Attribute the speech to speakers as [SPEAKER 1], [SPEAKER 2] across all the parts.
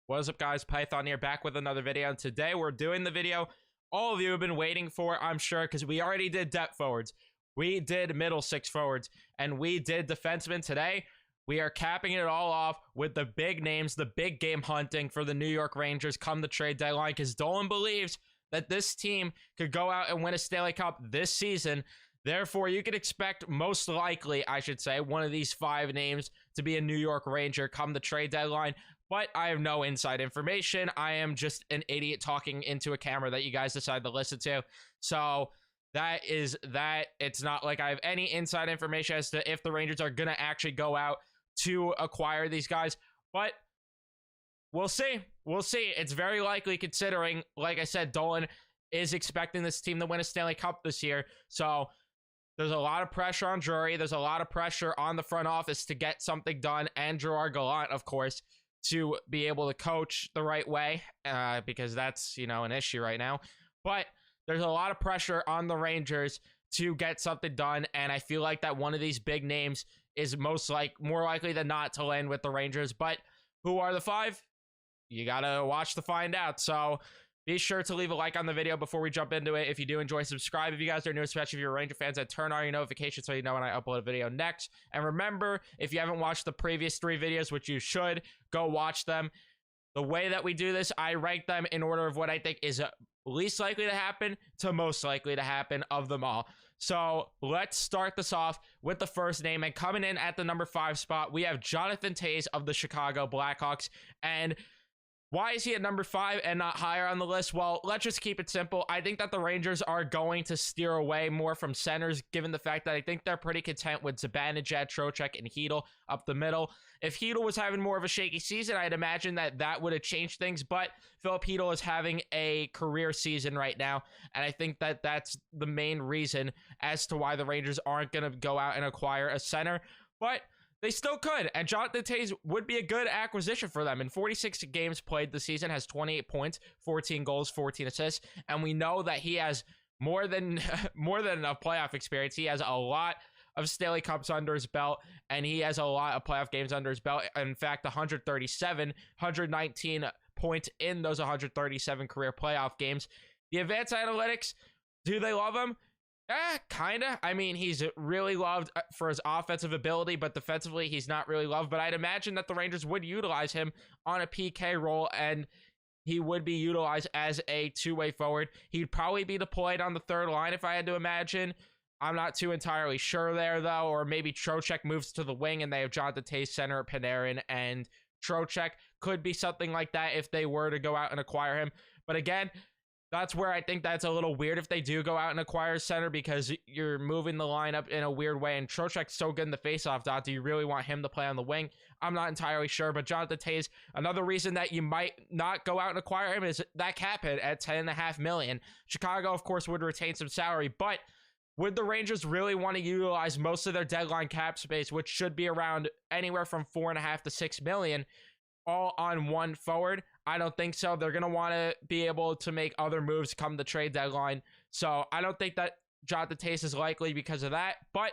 [SPEAKER 1] What is up, guys? Python here, back with another video, and today we're doing the video all of you have been waiting for, I'm sure, because we already did depth forwards, we did middle six forwards, and we did defensemen. Today we are capping it all off with the big names, the big game hunting for the New York Rangers come the trade deadline, because Dolan believes that this team could go out and win a Stanley Cup this season. Therefore, you could expect, most likely, I should say, one of these five names to be a New York Ranger come the trade deadline. But I have no inside information. I am just an idiot talking into a camera that you guys decide to listen to. So that is that. It's not like I have any inside information as to if the Rangers are going to actually go out to acquire these guys. But we'll see. We'll see. It's very likely, considering, like I said, Dolan is expecting this team to win a Stanley Cup this year. So there's a lot of pressure on Drury. There's a lot of pressure on the front office to get something done. And Gerard Gallant, of course, to be able to coach the right way, because that's, an issue right now. But there's a lot of pressure on the Rangers to get something done, and I feel like that one of these big names is more likely than not to land with the Rangers. But who are the five? You gotta watch to find out. So be sure to leave a like on the video before we jump into it. If you do enjoy, subscribe if you guys are new, especially if you're Ranger fans, and turn on your notifications so you know when I upload a video next. And remember, if you haven't watched the previous 3 videos, which you should, go watch them. The way that we do this, I rank them in order of what I think is least likely to happen to most likely to happen of them all. So let's start this off with the first name. And coming in at the number 5 spot, we have Jonathan Toews of the Chicago Blackhawks. And why is he at number 5 and not higher on the list? Well, let's just keep it simple. I think that the Rangers are going to steer away more from centers, given the fact that I think they're pretty content with Zibanejad, Trocheck, and Chytil up the middle. If Chytil was having more of a shaky season, I'd imagine that would have changed things, but Philip Chytil is having a career season right now, and I think that that's the main reason as to why the Rangers aren't going to go out and acquire a center. But they still could, and Jonathan Toews would be a good acquisition for them. In 46 games played this season, has 28 points, 14 goals, 14 assists, and we know that he has more than enough playoff experience. He has a lot of Stanley Cups under his belt, and he has a lot of playoff games under his belt. In fact, 119 points in those 137 career playoff games. The advanced analytics, do they love him? Kinda. I mean, he's really loved for his offensive ability, but defensively, he's not really loved. But I'd imagine that the Rangers would utilize him on a PK role, and he would be utilized as a two-way forward. He'd probably be deployed on the third line, if I had to imagine. I'm not too entirely sure there, though. Or maybe Trocheck moves to the wing, and they have Jonathan Toews center, Panarin, and Trocheck. Could be something like that if they were to go out and acquire him. But again, that's where I think that's a little weird if they do go out and acquire a center, because you're moving the lineup in a weird way. And Trocheck's so good in the faceoff dot. Do you really want him to play on the wing? I'm not entirely sure. But Jonathan Toews, another reason that you might not go out and acquire him is that cap hit at $10.5 million. Chicago, of course, would retain some salary. But would the Rangers really want to utilize most of their deadline cap space, which should be around anywhere from $4.5 to $6 million, all on one forward? I don't think so. They're going to want to be able to make other moves come the trade deadline. So I don't think that Jonathan Toews is likely because of that. But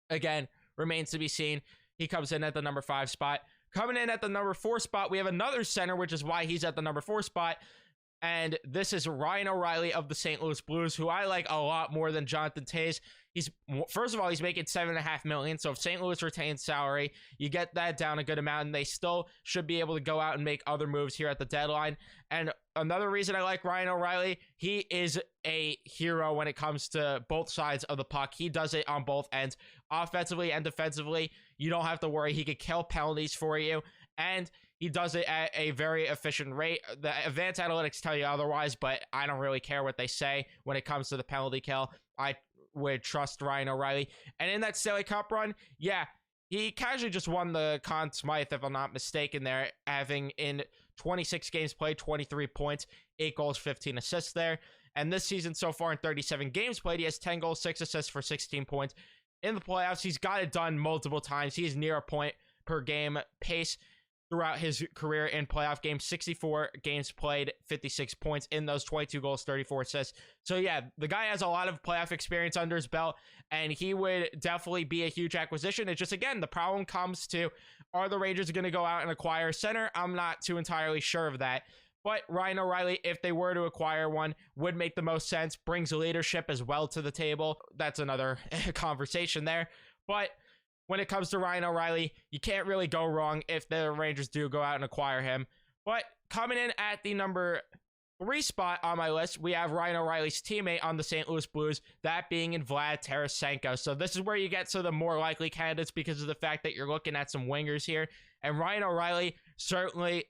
[SPEAKER 1] again, remains to be seen. He comes in at the number 5 spot. Coming in at the number 4 spot, we have another center, which is why he's at the number 4 spot. And this is Ryan O'Reilly of the St. Louis Blues, who I like a lot more than Jonathan Toews. First of all, he's making $7.5 million. So if St. Louis retains salary, you get that down a good amount, and they still should be able to go out and make other moves here at the deadline. And another reason I like Ryan O'Reilly, he is a hero when it comes to both sides of the puck. He does it on both ends, offensively and defensively. You don't have to worry. He could kill penalties for you, and he does it at a very efficient rate. The advanced analytics tell you otherwise, but I don't really care what they say when it comes to the penalty kill. I would trust Ryan O'Reilly. And in that Stanley Cup run, yeah, he casually just won the Conn Smythe, if I'm not mistaken there, having in 26 games played, 23 points, 8 goals, 15 assists there. And this season so far in 37 games played, he has 10 goals, 6 assists for 16 points. In the playoffs, he's got it done multiple times. He's near a point per game pace. throughout his career in playoff games. 64 games played, 56 points in those, 22 goals, 34 assists. So yeah, the guy has a lot of playoff experience under his belt, and he would definitely be a huge acquisition. It's just, again, the problem comes to, are the Rangers going to go out and acquire a center? I'm not too entirely sure of that. But Ryan O'Reilly, if they were to acquire one, would make the most sense, brings leadership as well to the table. That's another conversation there. But when it comes to Ryan O'Reilly, you can't really go wrong if the Rangers do go out and acquire him. But coming in at the number 3 spot on my list, we have Ryan O'Reilly's teammate on the St. Louis Blues, that being in Vlad Tarasenko. So this is where you get to the more likely candidates because of the fact that you're looking at some wingers here. And Vlad Tarasenko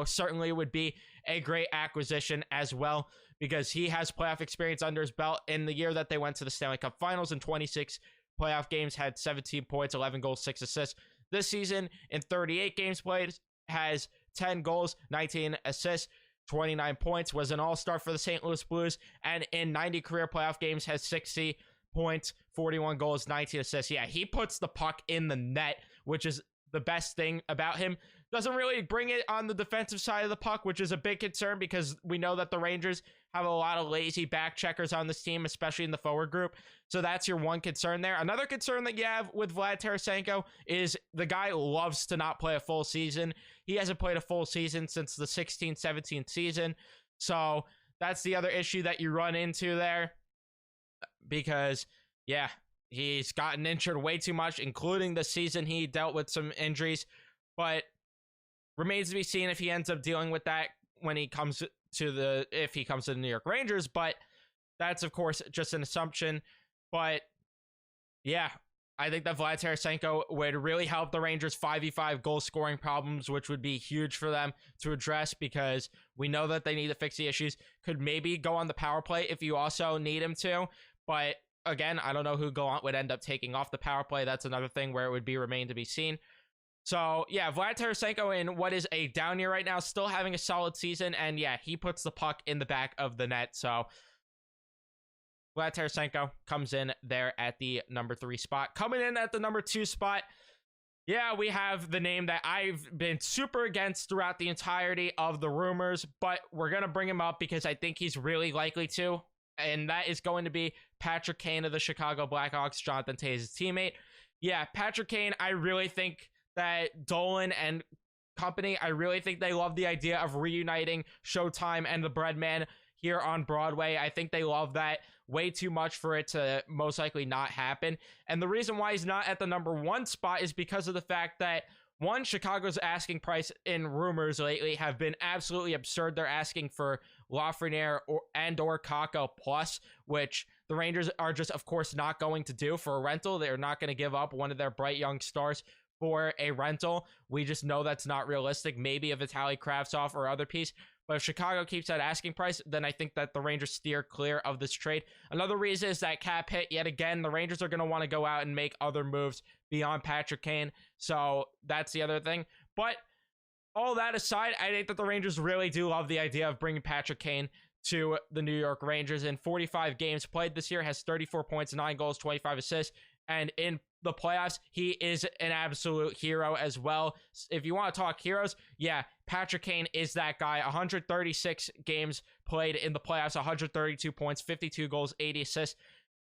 [SPEAKER 1] certainly would be a great acquisition as well, because he has playoff experience under his belt. In the year that they went to the Stanley Cup Finals in 26 playoff games, had 17 points, 11 goals, 6 assists. This season, in 38 games played, has 10 goals, 19 assists, 29 points, was an all-star for the St. Louis Blues, and in 90 career playoff games has 60 points, 41 goals, 19 assists. Yeah, he puts the puck in the net, which is the best thing about him. Doesn't really bring it on the defensive side of the puck, which is a big concern because we know that the Rangers have a lot of lazy back checkers on this team, especially in the forward group. So that's your one concern there. Another concern that you have with Vlad Tarasenko is the guy loves to not play a full season. He hasn't played a full season since the 16-17 season. So that's the other issue that you run into there because, yeah, he's gotten injured way too much, including the season he dealt with some injuries. But remains to be seen if he ends up dealing with that when he comes to the New York Rangers, but that's of course just an assumption. But yeah, I think that Vlad Tarasenko would really help the Rangers' 5v5 goal scoring problems, which would be huge for them to address because we know that they need to fix the issues. Could maybe go on the power play if you also need him to, but again, I don't know who Gallant would end up taking off the power play. That's another thing where it would be remain to be seen. So, yeah, Vlad Tarasenko in what is a down year right now, still having a solid season, and yeah, he puts the puck in the back of the net. So, Vlad Tarasenko comes in there at the number 3 spot. Coming in at the number 2 spot, yeah, we have the name that I've been super against throughout the entirety of the rumors, but we're going to bring him up because I think he's really likely to, and that is going to be Patrick Kane of the Chicago Blackhawks, Jonathan Toews' teammate. Yeah, Patrick Kane, I really think that Dolan and company, I really think they love the idea of reuniting Showtime and the Breadman here on Broadway. I think they love that way too much for it to most likely not happen. And the reason why he's not at the number 1 spot is because of the fact that, one, Chicago's asking price in rumors lately have been absolutely absurd. They're asking for Lafreniere or Kakko plus, which the Rangers are just, of course, not going to do for a rental. They're not going to give up one of their bright young stars for a rental. We just know that's not realistic. Maybe a Vitaly Kravtsov or other piece. But if Chicago keeps that asking price, then I think that the Rangers steer clear of this trade. Another reason is that cap hit. Yet again, the Rangers are going to want to go out and make other moves beyond Patrick Kane. So that's the other thing. But all that aside, I think that the Rangers really do love the idea of bringing Patrick Kane to the New York Rangers. In 45 games played this year, has 34 points, 9 goals, 25 assists. And in the playoffs, he is an absolute hero as well. If you want to talk heroes, yeah, Patrick Kane is that guy. 136 games played in the playoffs, 132 points, 52 goals, 80 assists.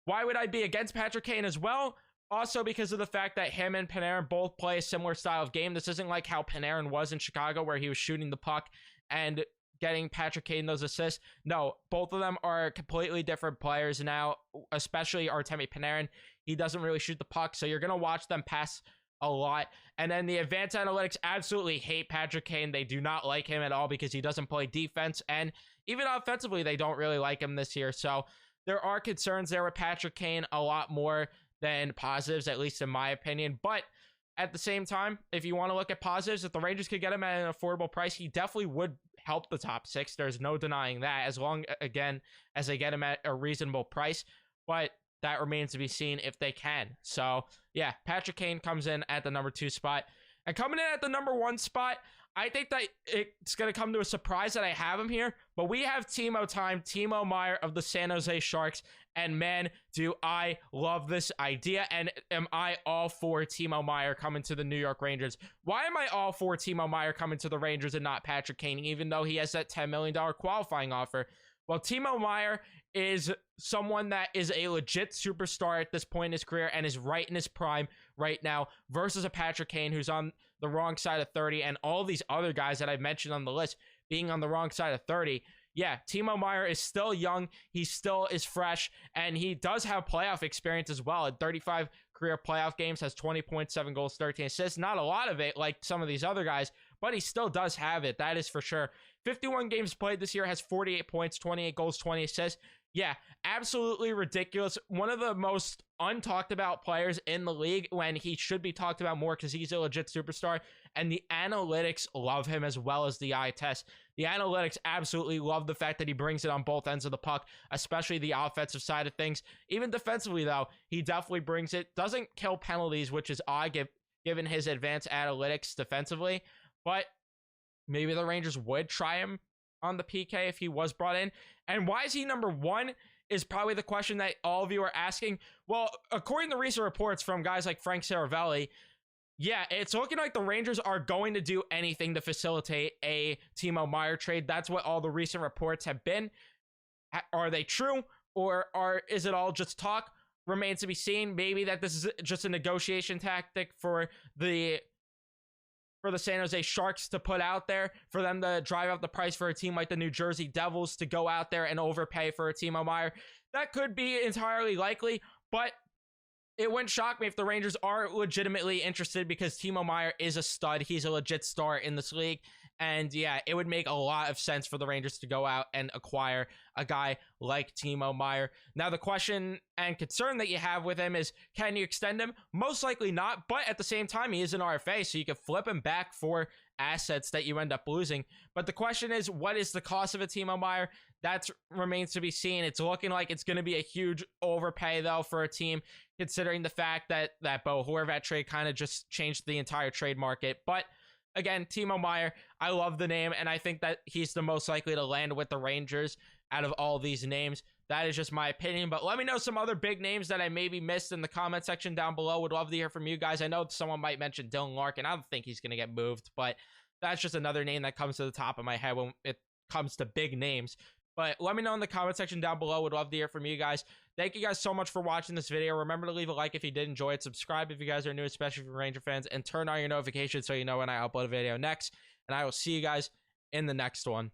[SPEAKER 1] Why would I be against Patrick Kane as well? Also because of the fact that him and Panarin both play a similar style of game. This isn't like how Panarin was in Chicago where he was shooting the puck and getting Patrick Kane those assists. No, both of them are completely different players now, especially Artemi Panarin. He doesn't really shoot the puck, so you're going to watch them pass a lot. And then the advanced analytics absolutely hate Patrick Kane. They do not like him at all because he doesn't play defense, and even offensively, they don't really like him this year. So there are concerns there with Patrick Kane, a lot more than positives, at least in my opinion. But at the same time, if you want to look at positives, if the Rangers could get him at an affordable price, he definitely would help the top 6. There's no denying that, as long, again, as they get him at a reasonable price. But that remains to be seen if they can. So, yeah, Patrick Kane comes in at the number 2 spot. And coming in at the number 1 spot, I think that it's going to come to a surprise that I have him here, but we have Timo Meyer of the San Jose Sharks And man, do I love this idea. And am I all for Timo Meier coming to the New York Rangers? Why am I all for Timo Meier coming to the Rangers and not Patrick Kane, even though he has that $10 million qualifying offer? Well, Timo Meier is someone that is a legit superstar at this point in his career and is right in his prime right now versus a Patrick Kane who's on the wrong side of 30, and all these other guys that I've mentioned on the list being on the wrong side of 30. Yeah, Timo Meier is still young. He still is fresh, and he does have playoff experience as well. In 35 career playoff games, has 20 points, 7 goals, 13 assists. Not a lot of it like some of these other guys, but he still does have it. That is for sure. 51 games played this year, has 48 points, 28 goals, 20 assists. Yeah, absolutely ridiculous. One of the most untalked about players in the league when he should be talked about more because he's a legit superstar. And the analytics love him as well as the eye test. The analytics absolutely love the fact that he brings it on both ends of the puck, especially the offensive side of things. Even defensively, though, he definitely brings it. Doesn't kill penalties, which is odd given his advanced analytics defensively. But maybe the Rangers would try him on the PK if he was brought in. And why is he number one is probably the question that all of you are asking. Well, according to recent reports from guys like Frank Saravelli, yeah, it's looking like the Rangers are going to do anything to facilitate a Timo Meier trade. That's what all the recent reports have been. Are they true, or is it all just talk? Remains to be seen. Maybe that this is just a negotiation tactic for the San Jose Sharks to put out there, for them to drive up the price for a team like the New Jersey Devils to go out there and overpay for a Timo Meier. That could be entirely likely, but it wouldn't shock me if the Rangers are legitimately interested because Timo Meier is a stud. He's a legit star in this league. And yeah, it would make a lot of sense for the Rangers to go out and acquire a guy like Timo Meier. Now, the question and concern that you have with him is, can you extend him? Most likely not, but at the same time, he is an RFA, so you can flip him back for assets that you end up losing. But the question is, what is the cost of a Timo Meier? That remains to be seen. It's looking like it's going to be a huge overpay, though, for a team, considering the fact that Bo Horvat trade kind of just changed the entire trade market. But again, Timo Meier, I love the name, and I think that he's the most likely to land with the Rangers out of all these names. That is just my opinion, but let me know some other big names that I maybe missed in the comment section down below. Would love to hear from you guys. I know someone might mention Dylan Larkin. I don't think he's going to get moved, but that's just another name that comes to the top of my head when it comes to big names. But let me know in the comment section down below. Would love to hear from you guys. Thank you guys so much for watching this video. Remember to leave a like if you did enjoy it. Subscribe if you guys are new, especially if you're Ranger fans. And turn on your notifications so you know when I upload a video next. And I will see you guys in the next one.